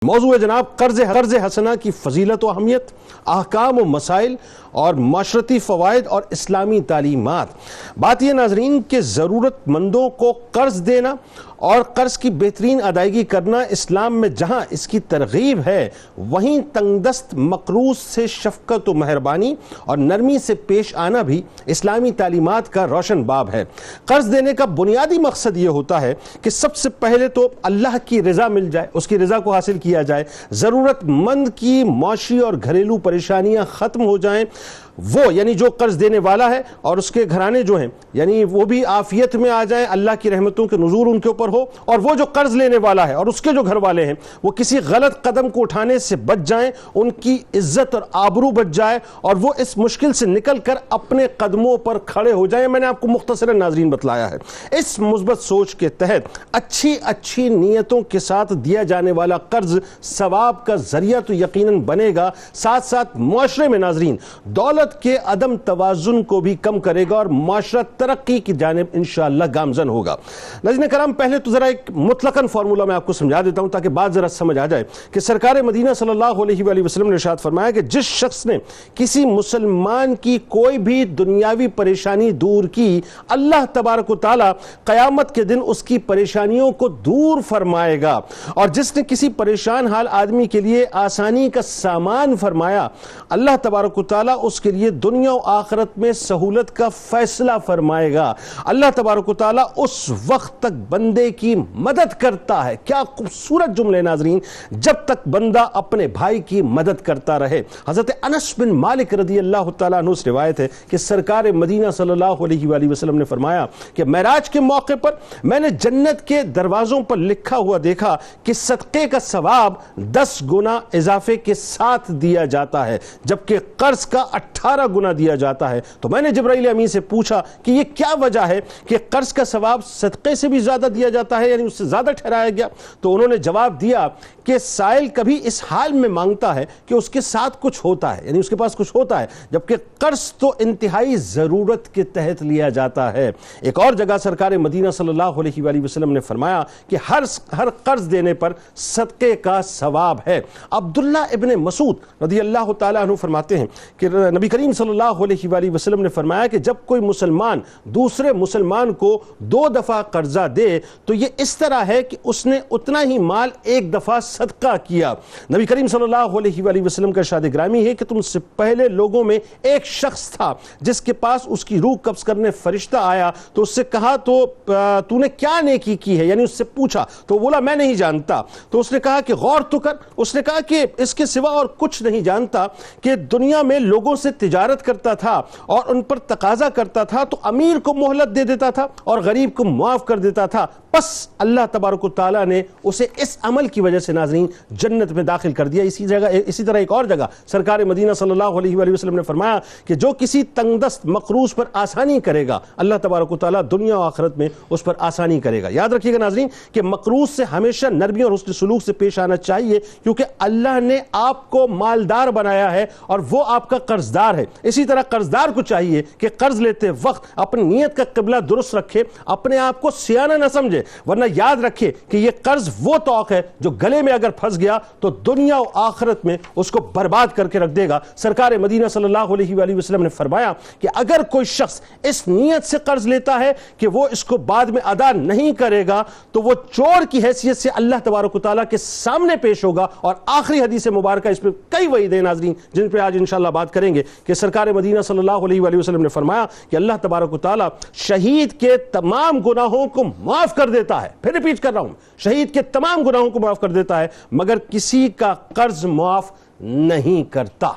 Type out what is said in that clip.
موضوع ہے جناب قرض حسنہ کی فضیلت و اہمیت، احکام و مسائل اور معاشرتی فوائد اور اسلامی تعلیمات۔ بات یہ ناظرین کہ ضرورت مندوں کو قرض دینا اور قرض کی بہترین ادائیگی کرنا اسلام میں جہاں اس کی ترغیب ہے، وہیں تنگ دست مقروض سے شفقت و مہربانی اور نرمی سے پیش آنا بھی اسلامی تعلیمات کا روشن باب ہے۔ قرض دینے کا بنیادی مقصد یہ ہوتا ہے کہ سب سے پہلے تو اللہ کی رضا مل جائے، اس کی رضا کو حاصل کیا جائے، ضرورت مند کی معاشی اور گھریلو پریشانیاں ختم ہو جائیں، وہ یعنی جو قرض دینے والا ہے اور اس کے گھرانے جو ہیں یعنی وہ بھی عافیت میں آ جائیں، اللہ کی رحمتوں کے نزول ان کے اوپر ہو، اور وہ جو قرض لینے والا ہے اور اس کے جو گھر والے ہیں وہ کسی غلط قدم کو اٹھانے سے بچ جائیں، ان کی عزت اور آبرو بچ جائے اور وہ اس مشکل سے نکل کر اپنے قدموں پر کھڑے ہو جائیں۔ میں نے آپ کو مختصراً ناظرین بتلایا ہے۔ اس مثبت سوچ کے تحت اچھی نیتوں کے ساتھ دیا جانے والا قرض ثواب کا ذریعہ تو یقیناً بنے گا، ساتھ ساتھ معاشرے میں ناظرین دولت کے عدم توازن کو بھی کم کرے گا اور معاشرہ ترقی کی جانب انشاءاللہ گامزن ہوگا۔ ناظرین کرام، پہلے تو ذرا ایک مطلقاً فارمولہ میں آپ کو سمجھا دیتا ہوں تاکہ بات ذرا سمجھ آ جائے کہ سرکار مدینہ صلی اللہ علیہ وآلہ وسلم نے ارشاد فرمایا کہ جس شخص نے کسی مسلمان کی کوئی بھی دنیاوی پریشانی دور کی، اللہ تبارک و تعالی قیامت کے دن اس کی پریشانیوں کو دور فرمائے گا، اور جس نے کسی پریشان حال آدمی کے لیے آسانی کا سامان فرمایا، اللہ تبارک و تعالی اس کے لیے دنیا و آخرت میں سہولت کا فیصلہ فرمائے گا۔ اللہ تبارک و تعالی اس وقت تک بندے کی مدد کرتا ہے، کیا خوبصورت جملے ناظرین، جب تک بندہ اپنے بھائی کی مدد کرتا رہے۔ حضرت انس بن مالک رضی اللہ تعالیٰ عنہ سے روایت ہے کہ سرکار مدینہ صلی اللہ علیہ وآلہ وسلم نے فرمایا کہ معراج کے موقع پر میں نے جنت کے دروازوں پر لکھا ہوا دیکھا کہ صدقے کا ثواب 10 گنا اضافے کے ساتھ دیا جاتا ہے، جبکہ قرض کا 18 گنا دیا جاتا ہے۔ تو میں نے جبرائیل امین سے پوچھا کہ یہ کیا وجہ ہے کہ قرض کا ثواب صدقے سے بھی زیادہ دیا جاتا ہے، یعنی اس سے زیادہ ٹھہرایا گیا؟ تو انہوں نے جواب دیا کہ سائل کبھی اس حال میں مانگتا ہے کہ اس کے ساتھ کچھ ہوتا ہے، یعنی اس کے پاس کچھ ہوتا ہے، جبکہ قرض تو انتہائی ضرورت کے تحت لیا جاتا ہے۔ ایک اور جگہ سرکار مدینہ صلی اللہ علیہ وآلہ وسلم نے فرمایا کہ ہر قرض دینے پر صدقے کا ثواب ہے۔ عبداللہ ابن مسعود رضی اللہ تعالیٰ عنہ فرماتے ہیں کہ نبی کریم صلی اللہ علیہ وآلہ وسلم نے فرمایا کہ جب کوئی مسلمان دوسرے مسلمان کو 2 دفعہ قرضہ دے تو یہ اس طرح ہے کہ اس نے اتنا ہی مال ایک دفعہ صدقہ کیا۔ نبی کریم صلی اللہ علیہ وآلہ وسلم کا ارشاد گرامی ہے کہ تم سے پہلے لوگوں میں ایک شخص تھا جس کے پاس اس کی روح قبض کرنے فرشتہ آیا تو اس سے کہا تو نے کیا نیکی کی ہے، یعنی اس سے پوچھا تو بولا میں نہیں جانتا۔ تو اس نے کہا کہ غور تو کر، اس نے کہا کہ اس کے سوا اور کچھ نہیں جانتا کہ دنیا میں لوگوں سے تجارت کرتا تھا اور ان پر تقاضا کرتا تھا تو امیر کو مہلت دے دیتا تھا اور غریب کو معاف کر دیتا تھا، بس اللہ تبارک و تعالیٰ نے اسے اس عمل کی وجہ سے ناظرین جنت میں داخل کر دیا۔ اسی طرح ایک اور جگہ سرکار مدینہ صلی اللہ علیہ وآلہ وسلم نے فرمایا کہ جو کسی تنگ دست مقروض پر آسانی کرے گا، اللہ تبارک و تعالیٰ دنیا و آخرت میں اس پر آسانی کرے گا۔ یاد رکھیے گا ناظرین کہ مقروض سے ہمیشہ نرمی اور حسن سلوک سے پیش آنا چاہیے، کیونکہ اللہ نے آپ کو مالدار بنایا ہے اور وہ آپ کا قرضدار ہے۔ اسی طرح قرضدار کو چاہیے کہ قرض لیتے وقت اپنی نیت کا قبلہ درست رکھے، اپنے آپ کو سیانہ نہ سمجھے، ورنہ یاد رکھے کہ یہ قرض وہ توق ہے جو گلے میں اگر پھنس گیا تو دنیا و آخرت میں اس کو برباد کر کے رکھ دے گا۔ سرکار مدینہ صلی اللہ علیہ وآلہ وسلم نے فرمایا کہ اگر کوئی شخص اس نیت سے قرض لیتا ہے کہ وہ اس کو بعد میں ادا نہیں کرے گا تو وہ چور کی حیثیت سے اللہ تبارک و تعالیٰ کے سامنے پیش ہوگا۔ اور آخری حدیث مبارکہ، اس میں کئی وعیدیں ناظرین جن پہ آج انشاءاللہ بات کریں گے، کہ سرکار مدینہ صلی اللہ علیہ وآلہ وسلم نے فرمایا کہ اللہ تبارک و تعالیٰ شہید کے تمام گناہوں کو معاف کر دیتا ہے۔ پھر ریپیٹ کر رہا ہوں، شہید کے تمام گناہوں کو معاف کر دیتا ہے، مگر کسی کا قرض معاف نہیں کرتا۔